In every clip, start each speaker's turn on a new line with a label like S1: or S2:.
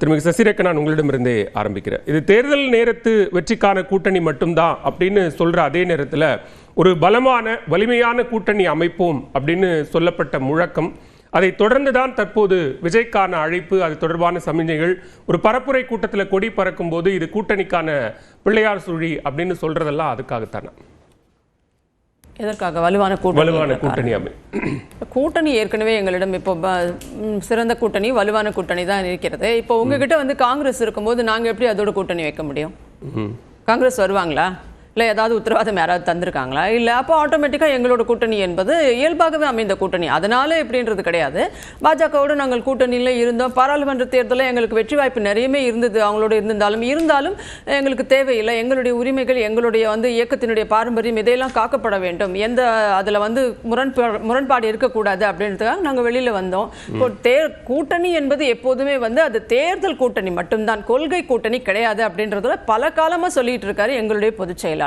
S1: திருமதி சசிரேகா, நான் உங்களிடமிருந்தே ஆரம்பிக்கிறேன். இது தேர்தல் நேரத்து வெற்றிக்கான கூட்டணி மட்டும்தான் அப்படின்னு சொல்ற அதே நேரத்தில் ஒரு வலிமையான கூட்டணி அமைப்போம் அப்படின்னு சொல்லப்பட்ட முழக்கம், அதை தொடர்ந்துதான் தற்போது விஜய்க்கான அழைப்பு, அது தொடர்பான சமிஞ்சைகள், ஒரு பரப்புரை கூட்டத்தில் கொடி பறக்கும் போது இது கூட்டணிக்கான பிள்ளையார் சுழி அப்படின்னு சொல்றதெல்லாம் அதுக்காகத்தானே?
S2: எதற்காக? வலுவான கூட்டணி கூட்டணி ஏற்கனவே எங்களிடம் இப்போ சிறந்த கூட்டணி, வலுவான கூட்டணி தான் இருக்கிறது. இப்போ உங்ககிட்ட வந்து காங்கிரஸ் இருக்கும்போது நாங்கள் எப்படி அதோட கூட்டணி வைக்க முடியும்? காங்கிரஸ் வருவாங்களா? இல்லை ஏதாவது உத்தரவாதம் யாராவது தந்திருக்காங்களா? இல்லை அப்போ ஆட்டோமேட்டிக்காக எங்களோட கூட்டணி என்பது இயல்பாகவே அமைந்த கூட்டணி, அதனால எப்படின்றது கிடையாது. பாஜகவோடு நாங்கள் கூட்டணியில் இருந்தோம். பாராளுமன்ற தேர்தலில் எங்களுக்கு வெற்றி வாய்ப்பு நிறையவே இருந்தது, அவங்களோட இருந்தாலும் எங்களுக்கு தேவையில்லை. எங்களுடைய உரிமைகள், எங்களுடைய வந்து இயக்கத்தினுடைய பாரம்பரியம் இதையெல்லாம் காக்கப்பட வேண்டும், எந்த அதில் வந்து முரண்பாடு இருக்கக்கூடாது அப்படின்றதுக்காக நாங்கள் வெளியில் வந்தோம். இப்போ கூட்டணி என்பது எப்போதுமே வந்து அது தேர்தல் கூட்டணி மட்டும்தான், கொள்கை கூட்டணி கிடையாது அப்படின்றதுல பல காலமாக சொல்லிட்டு இருக்காரு எங்களுடைய பொதுச் செயலாளர்.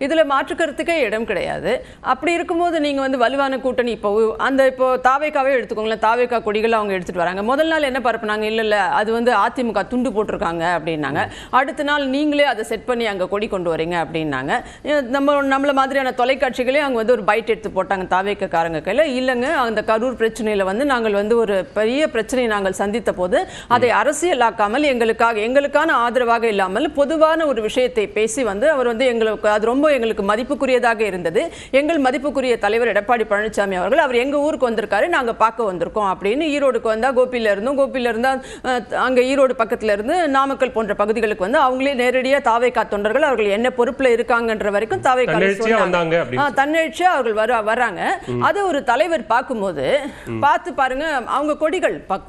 S2: இதுல மாற்று கருத்துக்கே இடம் கிடையாது. அப்படி இருக்கும்போது நீங்க வந்து வலுவான கூட்டணி இப்போ தாவேக்காவே எடுத்துக்கோங்களேன். தாவேக்கா கொடிகள் அவங்க எடுத்துட்டு வராங்க. முதல் நாள் என்ன பரப்புனாங்க? இல்ல அது வந்து அதிமுக துண்டு போட்டிருக்காங்க அப்படின்னாங்க. அடுத்த நாள் நீங்களே அதை செட் பண்ணி அங்க கொடி கொண்டு வரீங்க அப்படின்னாங்க. நம்மள மாதிரியான தொலைக்காட்சிகளே அவங்க வந்து ஒரு பைட் எடுத்து போட்டாங்க தாவேக்காரங்க கையில. இல்லைங்க, அந்த கரூர் பிரச்சனையில வந்து நாங்கள் வந்து ஒரு பெரிய பிரச்சனையை நாங்கள் சந்தித்த போது அதை அரசியலாக்காமல் எங்களுக்கான ஆதரவாக இல்லாமல் பொதுவான ஒரு விஷயத்தை பேசி வந்து அவர் வந்து அது ரொம்ப எங்களுக்கு மதிப்புக்குரியதாக இருந்தது. எங்கள் மதிப்புக்குரிய தலைவர் எடப்பாடி பழனிசாமி அவர்கள் அவர் எங்க ஊருக்கு வந்திருக்காரு, நாங்க பார்க்க வந்திருக்கோம் அப்படின்னு. ஈரோடுக்கு வந்தா கோபியில இருந்தா அங்க ஈரோடு பக்கத்துல இருந்து நாமக்கல் போன்ற பகுதிகளுக்கு வந்து அவங்களே நேரடியா தாவேக்கா தொண்டர்கள் அவர்கள் என்ன பொறுப்புல இருக்காங்கன்ற வரைக்கும் தாவேக்கா தன்னெழுச்சியா அவர்கள் வர்றாங்க. அது ஒரு தலைவர் பார்க்கும்போது பார்த்து பாருங்க, அவங்க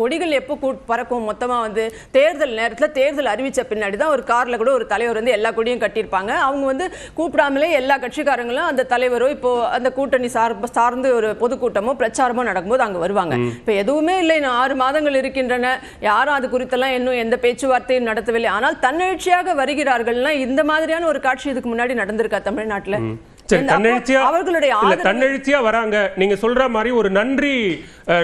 S2: கொடிகள் எப்போ பறக்கும் மொத்தமா வந்து தேர்தல் நேரத்தில் தேர்தல் அறிவிச்ச பின்னாடி தான் ஒரு கார்ல கூட ஒரு தலைவர் வந்து எல்லா கொடியும் கட்டியிருப்பாங்க. அவங்க வந்து கூப்பிடாமலே எல்லா கட்சிக்காரங்களும் அந்த தலைவரோ இப்போ அந்த கூட்டணி சார்ந்து ஒரு பொதுக்கூட்டமோ பிரச்சாரமோ நடக்கும்போது அங்க வருவாங்க. இப்ப எதுவுமே இல்லை, 6 மாதங்கள் இருக்கின்றன, யாரும் அது குறித்தெல்லாம் இன்னும் எந்த பேச்சுவார்த்தையும் நடத்தவில்லை. ஆனால் தன்னெழுச்சியாக வருகிறார்கள்னா இந்த மாதிரியான ஒரு காட்சி இதுக்கு முன்னாடி நடந்திருக்கா தமிழ்நாட்டில்?
S1: தன்னெழுச்சியா வராங்க. நீங்க சொல்ற மாதிரி ஒரு நன்றி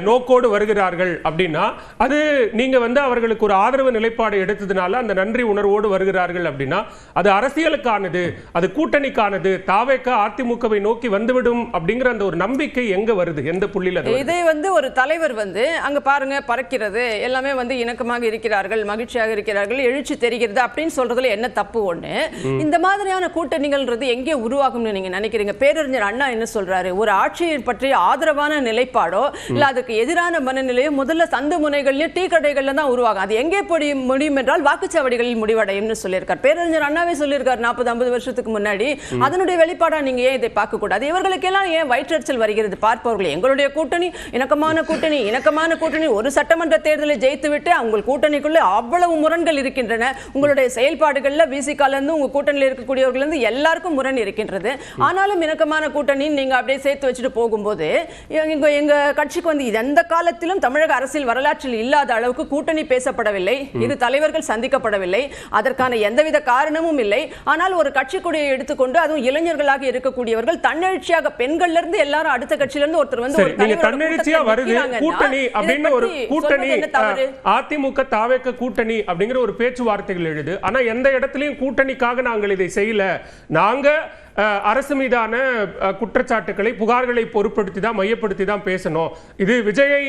S1: நோக்கோடு வருகிறார்கள் அப்படின்னா அது நீங்க வந்து அவர்களுக்கு ஒரு ஆதரவு நிலைப்பாடு எடுத்ததுனால அந்த நன்றி உணர்வோடு வருகிறார்கள் அப்படின்னா அது அரசியலுக்கானது, அது கூட்டணிக்கானது, தாவேக்கா அதிமுகவை நோக்கி வந்துவிடும் அப்படிங்கிற அந்த ஒரு நம்பிக்கை எங்க வருது? எந்த புள்ளியில?
S2: இதை வந்து ஒரு தலைவர் வந்து அங்க பாருங்க பறக்கிறது எல்லாமே வந்து இணக்கமாக இருக்கிறார்கள், மகிழ்ச்சியாக இருக்கிறார்கள், எழுச்சி தெரிகிறது அப்படின்னு சொல்றதுல என்ன தப்பு? ஒண்ணு, இந்த மாதிரியான கூட்டணிகள்ன்றது எங்கே உருவாகும்னு நீங்க நினைக்கிறீங்க? பேரறிஞர் அண்ணா என்ன சொல்றாரு? ஒரு ஆட்சியை பற்றி ஆதரவான நிலைப்பாடோ இல்ல அதுக்கு எதிரான மனநிலையோ முதல்ல சந்து முனைகள்லயும் டீ கடைகள்ல தான் உருவாகும். அது எங்கே முடியும் என்றால் வாக்குச்சாவடிகளில் முடிவடையும்னு சொல்லியிருக்கார். பேரறிஞர் அண்ணாவே சொல்லியிருக்கார் 40-50 வருஷத்துக்கு முன்னாடி. அதனுடைய வெளிப்பாடா நீங்க ஏன் இதை பார்க்க கூடாது? இவர்களுக்கெல்லாம் ஏன் வயிற்றெரிச்சல் வருகிறது? பார்ப்பவர்கள் எங்களுடைய கூட்டணி இணக்கமான கூட்டணி ஒரு சட்டமன்ற தேர்தலை ஜெயித்து விட்டு உங்கள் கூட்டணிக்குள்ள அவ்வளவு முரண்கள் இருக்கின்றன. உங்களுடைய செயல்பாடுகள்ல விசிகால இருந்து உங்க கூட்டணியில் இருக்கக்கூடியவர்கள் இருந்து எல்லாருக்கும் முரண் இருக்கின்றது. ஆனாலும் இணக்கமான கூட்டணி நீங்க அப்படியே சேர்த்து வச்சுட்டு போகும்போது எங்க கட்சிக்கு வந்து எந்த காலத்திலும் தமிழக அரசியல் வரலாற்றில் இல்லாத அளவுக்கு கூட்டணி பேசப்படவில்லை, இரு தலைவர்கள் சந்திக்கப்படவில்லை, அதற்கான எந்தவித காரணமும் இல்லை. ஆனால் ஒரு கட்சி கொடியை எடுத்துக்கொண்டு அதுவும் இளைஞர்களாக இருக்கக்கூடியவர்கள் தன்னெழுச்சியாக பெண்கள்ல இருந்து எல்லாரும் அடுத்த கட்சியில இருந்து ஒருத்தர் வந்து
S1: தன்னெழுச்சியா வருது கூட்டணி அப்படின்னு ஒரு கூட்டணி அதிமுக தாவேக்க கூட்டணி அப்படிங்கிற ஒரு பேச்சுவார்த்தைகள் எழுது. ஆனா எந்த இடத்துலயும் கூட்டணிக்காக நாங்கள் இதை செய்யல, நாங்க அரசு மீதான குற்றச்சாட்டுகளை புகார்களை பொறுப்படுத்தி தான் மையப்படுத்தி தான் பேசணும், இது விஜயை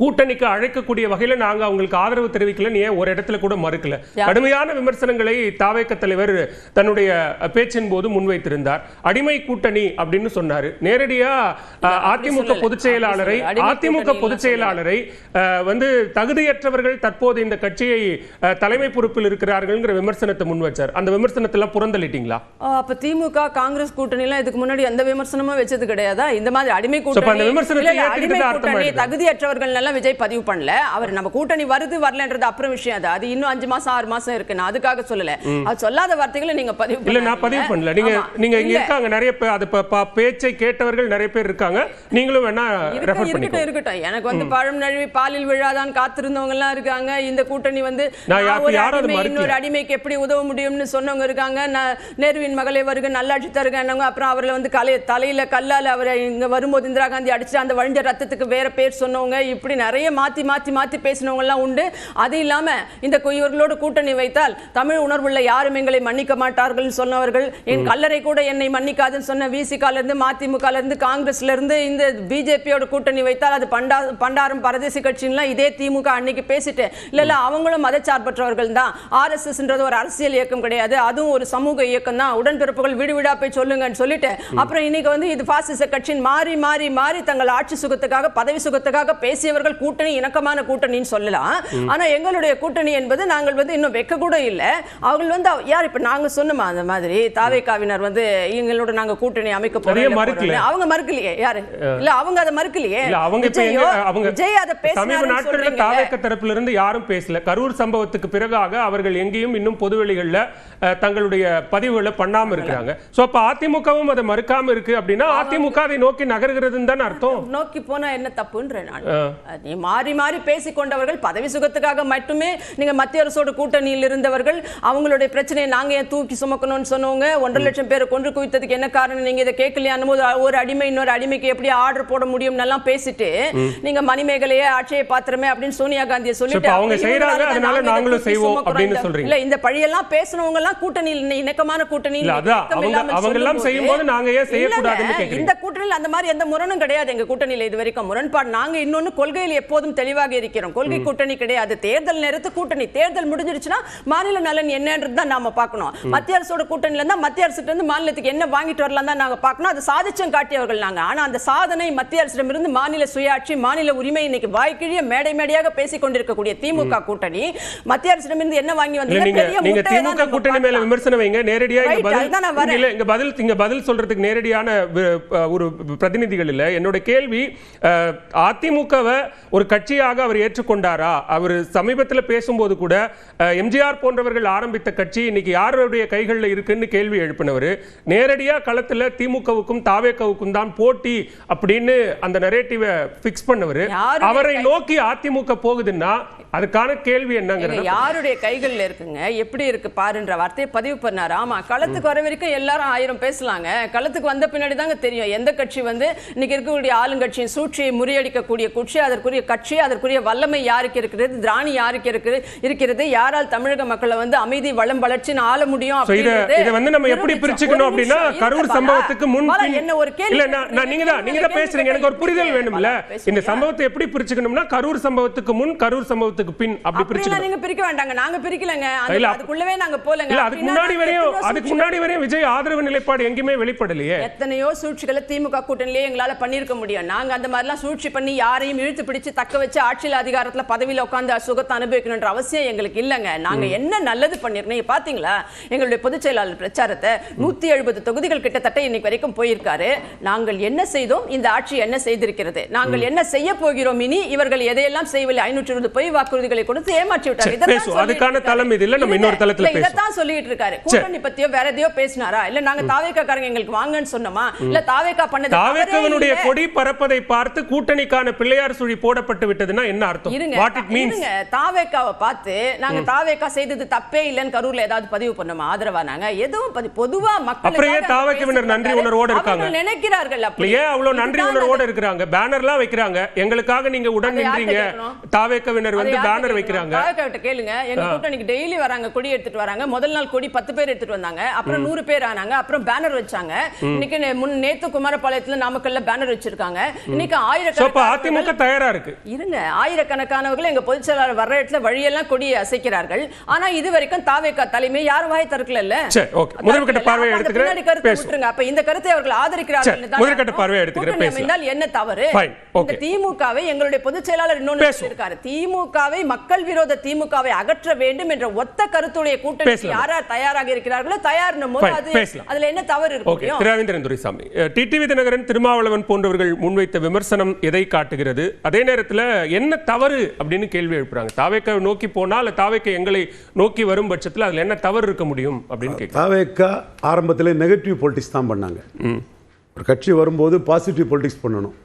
S1: கூட்டணிக்கு அழைக்கக்கூடிய வகையில நாங்க அவங்களுக்கு ஆதரவு தெரிவிக்கலன்னு ஏன் ஒரு இடத்துல கூட மறுக்கல? கடுமையான விமர்சனங்களை தாவேக்க தலைவர் தன்னுடைய பேச்சின் போது முன்வைத்திருந்தார். அடிமை கூட்டணி அப்படின்னு சொன்னாரு. நேரடியா அதிமுக பொதுச் செயலாளரை வந்து தகுதியற்றவர்கள் தற்போது இந்த கட்சியை தலைமை பொறுப்பில் இருக்கிறார்கள் விமர்சனத்தை முன் வச்சார். அந்த விமர்சனத்தெல்லாம் புறந்தள்ளிட்டீங்களா? அப்ப திமுக காங்கிரஸ் கூட்டணி எல்லாம் இதுக்கு முன்னாடி எந்த விமர்சனமும் வச்சது கிடையாதா? இந்த மாதிரி அடிமை கூட்டணி தகுதியற்றவர்கள் விஜய் பதிவு பண்ணல. அவர் நம்ம கூட்டணி வருது வரலன்றது அப்புறம் விஷயம். அது இன்னும் 5 மாசம் 6 மாசம் இருக்கு. நான் அதுக்காக சொல்லல. அது சொல்லாத வார்த்தைகளை நீங்க பதிவு இல்ல, நான் பதிவு பண்ணல. நீங்க இங்க இருக்காங்க நிறைய பேர், அது பேச்சை கேட்டவர்கள் நிறைய பேர் இருக்காங்க. நீங்களும் வேணா ரெஃபர் பண்ணிக்கோங்க. இருக்கட்டும். எனக்கு வந்து பழம் நழுவி பாலில் விழாதான் காத்திருந்தவங்க எல்லாம் இருக்காங்க. இந்த கூட்டணி வந்து இன்னொரு அடிமைக்கு எப்படி உதவ முடியும்னு சொன்னவங்க இருக்காங்க. நேருவின் மகளே வருக நல்லாட்சி தருக, அப்புறம் அவர்ல வந்து தலையில கல்லால அவரை இங்க வரும்போது இந்திரா காந்தி அடிச்சு அந்த வழிஞ்ச ரத்தத்துக்கு வேற பேர் சொன்னவங்க, இப்படி
S2: நிறைய மாத்தி மாத்தி மாத்தி பேசினவங்க எல்லாம் உண்டு. அது இல்லாம இந்த இவர்களோடு கூட்டணி வைத்தால் தமிழ் உணர்வுள்ள யாரும் எங்களை மன்னிக்க மாட்டார்கள் சொன்னவர்கள், என் கல்லறை கூட என்னை மன்னிக்காதுன்னு சொன்ன விசிகால இருந்து மதிமுக இருந்து காங்கிரஸ்ல இருந்து இந்த பிஜேபியோட கூட்டணி வைத்தால் அது பண்டாரம் பரதேசி கட்சின்லாம் இதே திமுக அன்னைக்கு பேசிட்டு இல்ல அவங்களும் மதச்சார்பற்றவர்கள் தான், ஆர்எஸ்எஸ்ன்றது ஒரு அரசியல் இயக்கம் கிடையாது, அதுவும் ஒரு சமூக இயக்கம் தான், உடன்பிறப்புகள் வீடு வீடா போய் சொல்லுங்கன்னு சொல்லிட்டு அப்புறம் இன்னைக்கு வந்து இது பாசிச கட்சியின் மாறி மாறி மாறி தங்கள் ஆட்சி சுகத்துக்காக பதவி சுகத்துக்காக பேசியவர்கள் கூட்டணி இணக்கமான கூட்டணின்னு சொல்லலாம். ஆனா எங்களுடைய கூட்டணி என்பது நாங்கள் வந்து இன்னும் வைக்க கூட இல்லை. அவர்கள் வந்து யார் இப்ப நாங்க சொன்னோமா அந்த மாதிரி தாவேகாவினர் வந்து எங்களோட நாங்க கூட்டணி அமைக்க போறோம் அவங்க மறுக்கலையே. யாரு இல்ல அவங்க அதை மறுக்கலையே. விஜய் அதை
S1: சமீப நாட்கள்ல தாவேக தரப்புல இருந்து யாரும் பேசல. கரூர் சம்பவத்துக்கு பிறகாக அவர்கள் எங்கேயும் இன்னும் பொதுவெளிகள்ல தங்களுடைய பதிவுகளை பண்ணாம இருக்கிறாங்க. சோ அப்ப அதிமுகவும் அதை மறுக்காம இருக்கு அப்படின்னா அதிமுக அதை நோக்கி நகர்கிறதுன்னு தான் அர்த்தம்.
S2: நோக்கி போனா என்ன தப்புன்ற நான் நீ மாறி மாறி பேசிக் கொண்டவர்கள் பதவி சுகத்துக்காக மட்டுமே நீங்க மத்திய அரசோட கூட்டணியில் இருந்தவர்கள் அவங்களுடைய பிரச்சனையை நாங்க ஏன் தூக்கி சுமக்கணும்னு சொன்னவங்க. 1.5 லட்சம் பேரை கொன்று குவித்ததுக்கு என்ன காரணம், நீங்க இதை கேட்கலையானும் போது ஒரு அடிமை இன்னொரு அடிமைக்கு எப்படி ஆர்டர் போட முடியும் எல்லாம் பேசிட்டு நீங்க மணிமேகலையே ஆட்சியை பாத்திரமே அப்படின்னு சோனியா காந்தியை சொல்லிட்டு
S1: அவங்க செய்யறாங்க, அதனால நாங்களும் செய்வோம் அப்படின்னு சொல்றீங்க.
S2: இல்ல இந்த பழியெல்லாம் பேசுனவங்க எல்லாம் கூட்டணியில் இணக்கமான கூட்டணியில்
S1: அவங்க எல்லாம் செய்யும்போது நாங்க ஏன் செய்யக்கூடாதுன்னு கேக்குறீங்க.
S2: இந்த கூட்டணியில் அந்த மாதிரி எந்த முரணும் கிடையாது. எங்க கூட்டணியில் இது வரைக்கும் முரண்பாடு. நாங்க இன்னொன்னு கொள்கையில் எப்போதும் தெளிவாக இருக்கிறோம். கொள்கை கூட்டணி கிடையாது. தேர்தல் நேரத்து கூட்டணி, தேர்தல் முடிஞ்சிருச்சுன்னா மாநில நலன் என்னன்றது தான் நாம பார்க்கணும். மத்திய அரசோட கூட்டணியில இருந்தா மத்திய அரசுல இருந்து மாநிலத்துக்கு என்ன வாங்கிட்டு வரலாம் தான் நாங்க பார்க்கணும். அது சாதிச்சம் காட்டியவர்கள் நாங்க. ஆனா அந்த சாதனை மத்திய அரசிடமிருந்து மாநில சுயாட்சி மாநில உரிமை இன்னைக்கு வாய்க்கிழிய மேடை மேடையாக பேசிக் கொண்டிருக்கக்கூடிய திமுக கூட்டணி மத்திய அரசிடமிருந்து என்ன வாங்கி வந்தீங்க?
S1: நீங்க திமுக கூட்டணி மேல விமர்சனம் வைங்க, நேரடியா இங்க பதில் சொல்றதுக்கு நேரடியான ஒரு பிரதிநிதிகள் இல்ல. என்னோட கேள்வி, அதிமுகவை ஒரு கட்சியாக அவர் ஏற்றுக்கொண்டாரா? அவர் சமீபத்தில் பேசும்போது கூட எம்ஜிஆர் போன்றவர்கள் ஆரம்பித்த கட்சி இன்னைக்கு யாருடைய கைகளில் இருக்குன்னு கேள்வி எழுப்பினவர். நேரடியா களத்துல திமுகவுக்கும் தாவேகவுக்கும் தான் போட்டி அப்படின்னு அந்த நரேட்டிவை பிக்ஸ் பண்ணவர். அவரை நோக்கி அதிமுக போகுதுன்னா அதுக்கான கேள்வி என்னங்கிறது
S2: யாருடைய கைகளில் இருக்குங்க, எப்படி இருக்கு பாருன்ற வார்த்தையை பதிவு பண்ணாரு. ஆமா, களத்துக்கு வர வரைக்கும் எல்லாரும் 1000 பேசலாங்க. களத்துக்கு வந்த பின்னாடி தாங்க தெரியும் எந்த கட்சி வந்து இன்னைக்கு இருக்கக்கூடிய ஆளுங்கட்சியின் சூழ்ச்சியை முறியடிக்கக்கூடிய கட்சி, அதற்குரிய கட்சி, அதற்குரிய வல்லமை யாருக்கு இருக்கிறது, திராணி யாருக்கு இருக்கிறது, யாரால் தமிழக மக்களை வந்து அமைதி வளம் வளர்ச்சின்னு ஆள முடியும்.
S1: இதை வந்து நம்ம எப்படி பிரிச்சுக்கணும் அப்படின்னா கரூர் சம்பவத்துக்கு முன்
S2: என்ன ஒரு கேள்வி
S1: நீங்க தான் பேசுறீங்க, எனக்கு ஒரு புரிதல் வேணும்ல. இந்த சம்பவத்தை எப்படி பிரிச்சுக்கணும்னா கரூர் சம்பவத்துக்கு முன் கரூர் சம்பவத்துக்கு பின் அப்படி பிரிச்சுக்கணும்.
S2: நீங்க பிரிக்க வேண்டாங்க, நாங்க பிரிக்கலங்க. அதுக்குள்ளவே நாங்க போலங்க.
S1: இல்ல அதுக்கு முன்னாடி வரையும் விஜய் ஆதரவு நிலைப்பாடு எங்கேயுமே வெளிப்படலையே.
S2: எத்தனையோ சூழ்ச்சிகளை திமுக கூட்டணியிலே எங்களால பண்ணிருக்க முடியும். நாங்க அந்த மாதிரி எல்லாம் சூழ்ச்சி பண்ணி யாரையும் இழுத்து பிடிச்சு தக்க வச்சு ஆட்சியில் அதிகாரத்துல பதவியில உட்கார்ந்து சுகத்தை அனுபவிக்கணும்ன்ற அவசியம் எங்களுக்கு இல்லங்க. நாங்க என்ன நல்லது பண்ணிருக்கோம் பாத்தீங்களா? எங்களுடைய பொதுச் செயலாளர் பிரச்சாரத்தை 170 தொகுதிகள் கிட்டத்தட்ட இன்னைக்கு வரைக்கும் போயிருக்காரு. நாங்கள் என்ன செய்தோம், இந்த ஆட்சி என்ன செய்திருக்கிறது, நாங்கள் என்ன செய்ய போகிறோம், இனி இவர்கள் எதையெல்லாம் செய்யவில்லை, 520 பொய் வாக்குறுதிகளை கொடுத்து ஏமாற்றி விட்டார்.
S1: அதுக்கான தளம் இது இல்ல, நம்ம இன்னொரு தளத்துல பேசுவோம்.
S2: இதைத்தான் சொல்லிட்டு இருக்காரு. கூட்டணி பத்தியோ வேற எதையோ பேசினாரா? இல்ல நாங்க தாவேகாரங்க எங்களுக்கு வாங்கன்னு சொன்னோமா? இல்ல தாவேகா பண்ணது
S1: தாவேகாவினுடைய கொடி பறப்பதை பார்த்து கூட்டணிக்கான பிள்ளையார் சுழி போடப்பட்டு விட்டதுன்னா என்ன அர்த்தம்? What it means?
S2: தாவேகாவை பார்த்து நாங்க தாவேகா செய்தது தப்பே இல்லன்னு கரூர்ல ஏதாவது பதிவு பண்ணோமா? ஆதரவா நாங்க எதுவும் பொதுவா மக்கள்
S1: அப்படியே தாவேகாவினர் நன்றி உணர்வோட இருக்காங்க
S2: நினைக்கிறார்கள்.
S1: அப்படியே அவ்வளவு நன்றி உணர்வோட இருக்கிறாங்க. பேனர்லாம் வைக்கிறாங்க, எங்களுக்காக நீங்க உடன் நின்றீங்க. தாவேகாவினர் வந்து பேனர் வைக்கிறாங்க.
S2: தாவேகாவிட்ட கேளுங்க, எங்க கூட்டணிக்கு டெய்லி வராங்க, கொடி எடுத்துட்டு வராங்க. முதல் நாள் கொடி 10 பேர் எடுத்துட்டு வந்தாங்க, அப்புறம் 100 பேர் ஆனாங்க, அப்புறம் பேனர் வச்சாங்க. இன்னைக்கு நேத்து குமாரபாளையத்துல நாமக்கல்ல பேனர் வச்சிருக்காங்க. இன்னைக்கு
S1: அதிமுக தயாரா இருக்கு.
S2: இருங்க, ஆயிரக்கணக்கானவர்கள் எங்க பொதுச் செயலாளர் வர்ற இடத்துல வழியெல்லாம் கொடியை அசைக்கிறார்கள். ஆனா இது வரைக்கும் தாவேகா தலைமை யாரும் வாய் திறக்கல.
S1: முதல்கட்ட பார்வையை எடுத்துக்கிறேன்.
S2: அப்ப இந்த கருத்தை அவர்கள் ஆதரிக்கிறார்கள்.
S1: முதல்கட்ட பார்வையை எடுத்துக்கிறேன்.
S2: என்ன தவறு? இந்த திமுகவை எங்களுடைய பொதுச் செயலாளர் இன்னொன்னு சொல்லியிருக்காரு, திமுகவை மக்கள் விரோத திமுகவை அகற்ற வேண்டும் என்ற ஒத்த கருத்துடைய கூட்டணி யார் தயாராக இருக்கிறார்களோ தயார்னும் போது அதுல என்ன தவறு இருக்கு?
S1: திராவிந்தரன் துரைசாமி, டிடிவி தினகரன், திருமாவளவன் போன்றவர்கள் முன்வைத்த விமர்சனம் எதை காட்டுகிறது? அதே நேரத்தில் என்ன தவறு அப்படின்னு கேள்வி எழுப்புறாங்க. தாவேக்கா நோக்கி போனால் தாவேக்கா எங்களை நோக்கி வரும் பட்சத்தில் அதுல என்ன தவறு இருக்க முடியும் அப்படின்னு கேட்க.
S3: தாவேக்கா ஆரம்பத்தில் நெகட்டிவ் பொலிட்டிக்ஸ் தான் பண்ணாங்க. ஒரு கட்சி வரும்போது பாசிட்டிவ் பொலிட்டிக்ஸ் பண்ணணும்.